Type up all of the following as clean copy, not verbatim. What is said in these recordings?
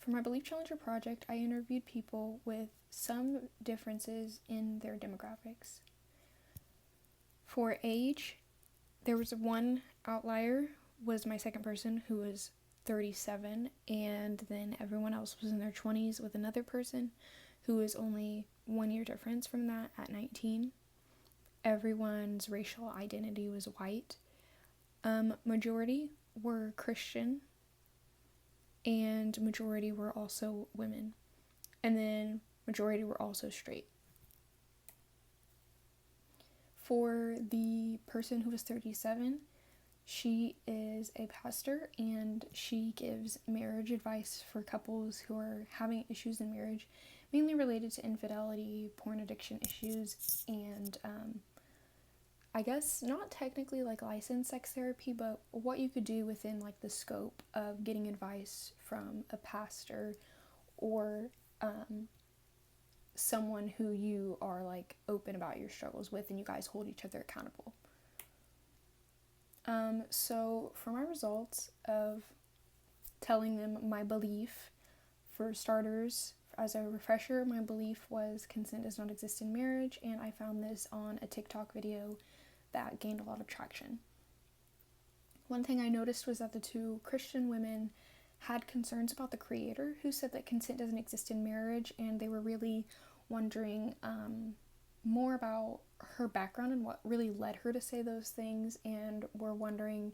For my Belief Challenger project, I interviewed people with some differences in their demographics. For age, there was one outlier, was my second person, who was 37, and then everyone else was in their 20s, with another person who was only 1 year difference from that at 19. Everyone's racial identity was white. Majority were Christian, and majority were also women, and then majority were also straight. For the person who was 37, she is a pastor, and she gives marriage advice for couples who are having issues in marriage, mainly related to infidelity, porn addiction issues, and I guess not technically like licensed sex therapy, but what you could do within like the scope of getting advice from a pastor or someone who you are like open about your struggles with, and you guys hold each other accountable. So for my results of telling them my belief, for starters, as a refresher, my belief was consent does not exist in marriage, and I found this on a TikTok video that gained a lot of traction. One thing I noticed was that the two Christian women had concerns about the creator, who said that consent doesn't exist in marriage, and they were really wondering more about her background and what really led her to say those things, and were wondering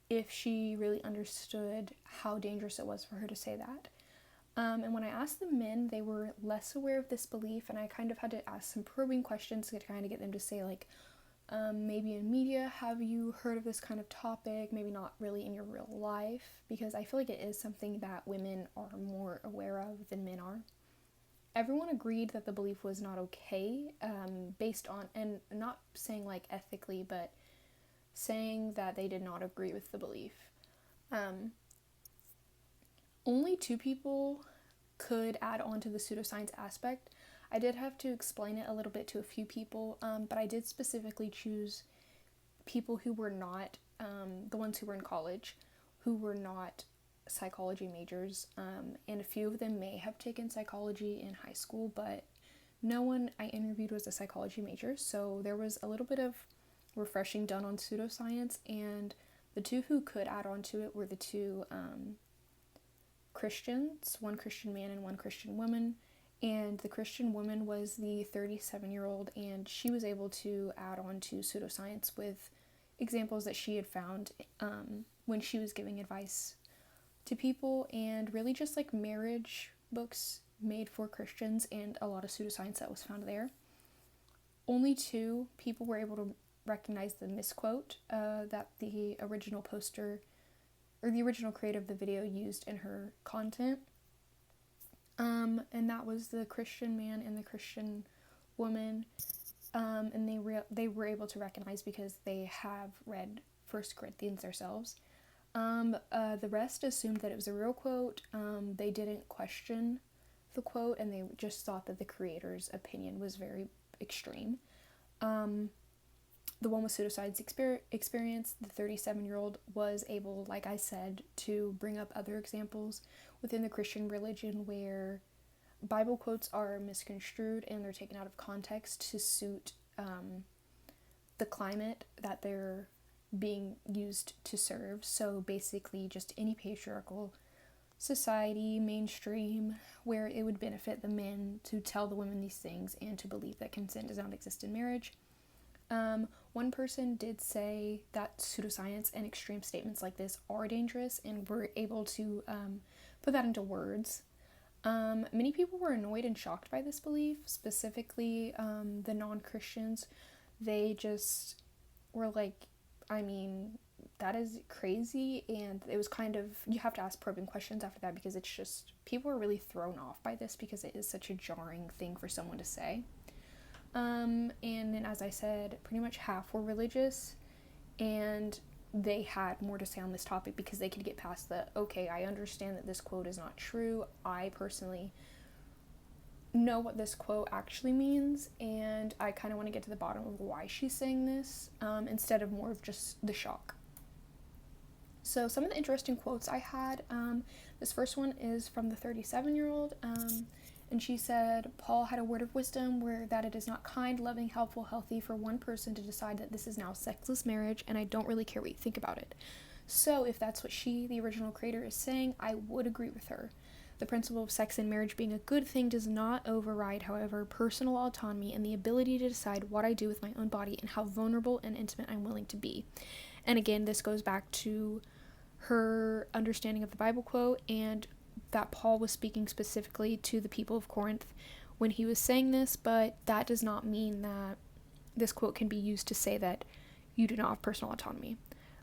if she really understood how dangerous it was for her to say that. And when I asked the men, they were less aware of this belief, and I kind of had to ask some probing questions to kind of get them to say, like, maybe in media, have you heard of this kind of topic? Maybe not really in your real life, because I feel like it is something that women are more aware of than men are. Everyone agreed that the belief was not okay, based on, and not saying like ethically, but saying that they did not agree with the belief. Only 2 people could add on to the pseudoscience aspect. I did have to explain it a little bit to a few people, but I did specifically choose people who were not, the ones who were in college, who were not psychology majors, and a few of them may have taken psychology in high school, but no one I interviewed was a psychology major, so there was a little bit of refreshing done on pseudoscience, and the 2 who could add on to it were the 2 Christians, one Christian man and one Christian woman, and the Christian woman was the 37-year-old, and she was able to add on to pseudoscience with examples that she had found when she was giving advice to people, and really just like marriage books made for Christians and a lot of pseudoscience that was found there. Only 2 people were able to recognize the misquote that the original poster or the original creator of the video used in her content, and that was the Christian man and the Christian woman, and they were able to recognize because they have read 1 Corinthians themselves. The rest assumed that it was a real quote. They didn't question the quote, and they just thought that the creator's opinion was very extreme. The one with pseudoscience experience, the 37-year-old, was able, like I said, to bring up other examples within the Christian religion where Bible quotes are misconstrued and they're taken out of context to suit the climate that they're being used to serve. So basically just any patriarchal society, mainstream, where it would benefit the men to tell the women these things and to believe that consent does not exist in marriage. One person did say that pseudoscience and extreme statements like this are dangerous, and were able to put that into words. Many people were annoyed and shocked by this belief, specifically the non-Christians. They just were like, I mean, that is crazy, and it was kind of, you have to ask probing questions after that, because it's just, people were really thrown off by this because it is such a jarring thing for someone to say. And then, as I said, pretty much half were religious, and they had more to say on this topic because they could get past the, okay, I understand that this quote is not true. I personally know what this quote actually means, and I kind of want to get to the bottom of why she's saying this, instead of more of just the shock. So some of the interesting quotes I had, This first one is from the 37-year-old, and she said, Paul had a word of wisdom where that it is not kind, loving, helpful, healthy for one person to decide that this is now a sexless marriage, and I don't really care what you think about it. So if that's what she, the original creator, is saying, I would agree with her. The principle of sex in marriage being a good thing does not override, however, personal autonomy and the ability to decide what I do with my own body and how vulnerable and intimate I'm willing to be. And again, this goes back to her understanding of the Bible quote, and that Paul was speaking specifically to the people of Corinth when he was saying this, but that does not mean that this quote can be used to say that you do not have personal autonomy.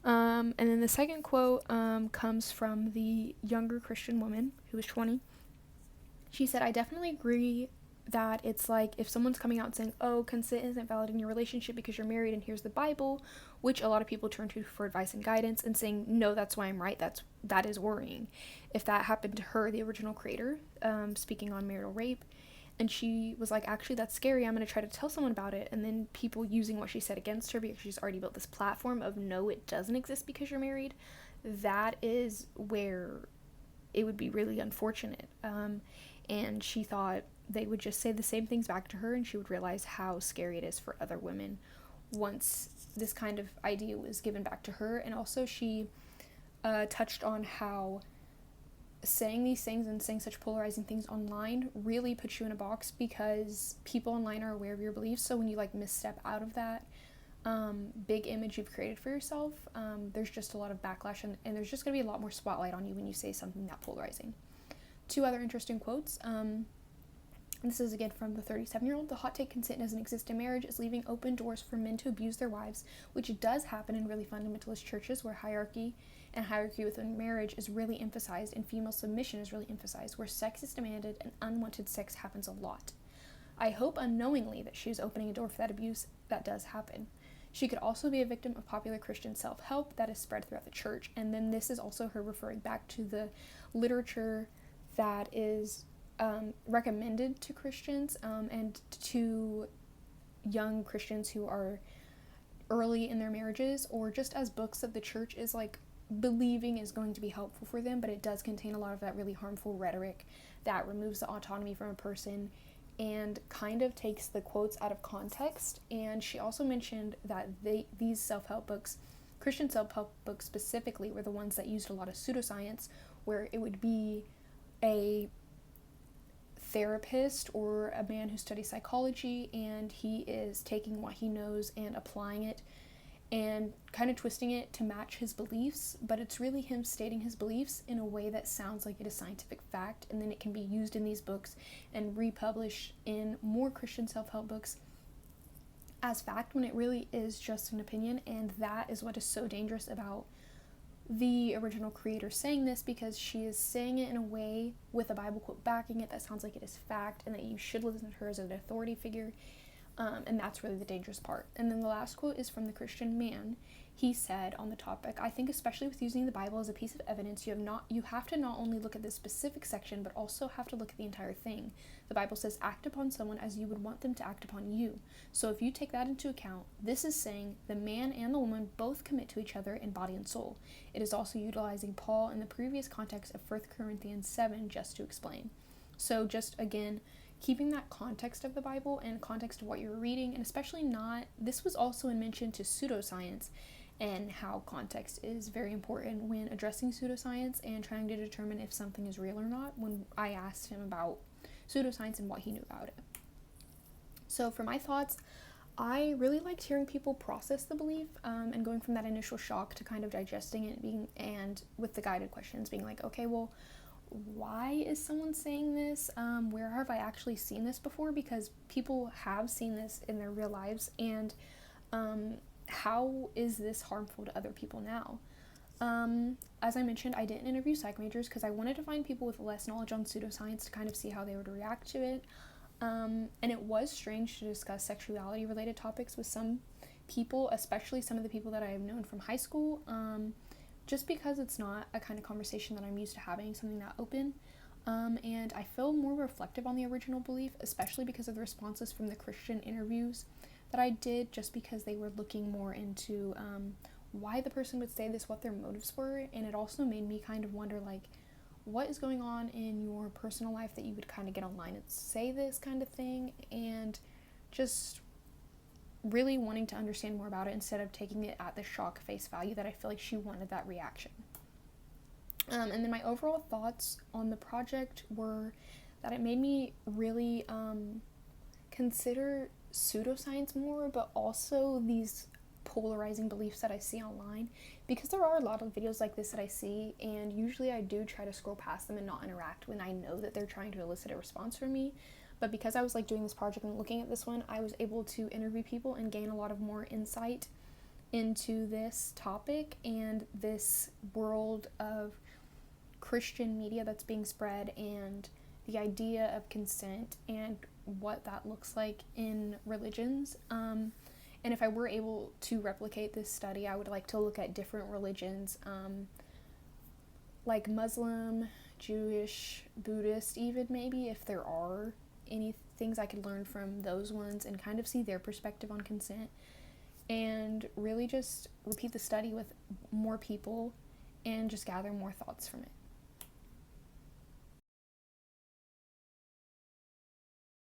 And then the second quote comes from the younger Christian woman who was 20. She said, I definitely agree that it's like if someone's coming out and saying, oh, consent isn't valid in your relationship because you're married and here's the Bible, which a lot of people turn to for advice and guidance, and saying, no, that's why I'm right, that is worrying. If that happened to her, the original creator, speaking on marital rape, and she was like, actually, that's scary, I'm going to try to tell someone about it, and then people using what she said against her because she's already built this platform of, no, it doesn't exist because you're married, that is where it would be really unfortunate. And she thought they would just say the same things back to her, and she would realize how scary it is for other women once this kind of idea was given back to her. And also she touched on how saying these things and saying such polarizing things online really puts you in a box because people online are aware of your beliefs. So when you like misstep out of that big image you've created for yourself, there's just a lot of backlash, and there's just going to be a lot more spotlight on you when you say something that polarizing. Two other interesting quotes. This is again from the 37-year-old. The hot take consent doesn't exist in marriage is leaving open doors for men to abuse their wives, which does happen in really fundamentalist churches where hierarchy within marriage is really emphasized and female submission is really emphasized, where sex is demanded and unwanted sex happens a lot. I hope unknowingly that she is opening a door for that abuse that does happen. She could also be a victim of popular Christian self-help that is spread throughout the church. And then this is also her referring back to the literature that is recommended to Christians and to young Christians who are early in their marriages, or just as books that the church is like believing is going to be helpful for them, but it does contain a lot of that really harmful rhetoric that removes the autonomy from a person and kind of takes the quotes out of context. And she also mentioned that these self-help books, Christian self-help books specifically, were the ones that used a lot of pseudoscience, where it would be a therapist or a man who studies psychology, and he is taking what he knows and applying it and kind of twisting it to match his beliefs, but it's really him stating his beliefs in a way that sounds like it is scientific fact, and then it can be used in these books and republished in more Christian self-help books as fact when it really is just an opinion. And that is what is so dangerous about the original creator saying this, because she is saying it in a way with a Bible quote backing it that sounds like it is fact and that you should listen to her as an authority figure. And that's really the dangerous part. And then the last quote is from the Christian man. He said on the topic, I think especially with using the Bible as a piece of evidence, you have to not only look at this specific section, but also have to look at the entire thing. The Bible says, act upon someone as you would want them to act upon you. So if you take that into account, this is saying the man and the woman both commit to each other in body and soul. It is also utilizing Paul in the previous context of 1 Corinthians 7 just to explain. So just again, keeping that context of the Bible and context of what you're reading, and especially not, this was also in mention to pseudoscience and how context is very important when addressing pseudoscience and trying to determine if something is real or not, when I asked him about pseudoscience and what he knew about it. So for my thoughts, I really liked hearing people process the belief and going from that initial shock to kind of digesting it, and with the guided questions being like, okay, well, why is someone saying this? Where have I actually seen this before? Because people have seen this in their real lives, and how is this harmful to other people now? As I mentioned, I didn't interview psych majors because I wanted to find people with less knowledge on pseudoscience to kind of see how they would react to it. And it was strange to discuss sexuality related topics with some people, especially some of the people that I have known from high school, just because it's not a kind of conversation that I'm used to having, something that open. And I feel more reflective on the original belief, especially because of the responses from the Christian interviews that I did, just because they were looking more into why the person would say this, what their motives were. And it also made me kind of wonder, like, what is going on in your personal life that you would kind of get online and say this kind of thing, and just really wanting to understand more about it instead of taking it at the shock face value that I feel like she wanted that reaction. And then my overall thoughts on the project were that it made me really consider pseudoscience more, but also these polarizing beliefs that I see online, because there are a lot of videos like this that I see, and usually I do try to scroll past them and not interact when I know that they're trying to elicit a response from me. But because I was like doing this project and looking at this one, I was able to interview people and gain a lot of more insight into this topic and this world of Christian media that's being spread, and the idea of consent and what that looks like in religions. And if I were able to replicate this study, I would like to look at different religions, like Muslim, Jewish, Buddhist, even maybe, if there are any things I could learn from those ones and kind of see their perspective on consent, and really just repeat the study with more people and just gather more thoughts from it.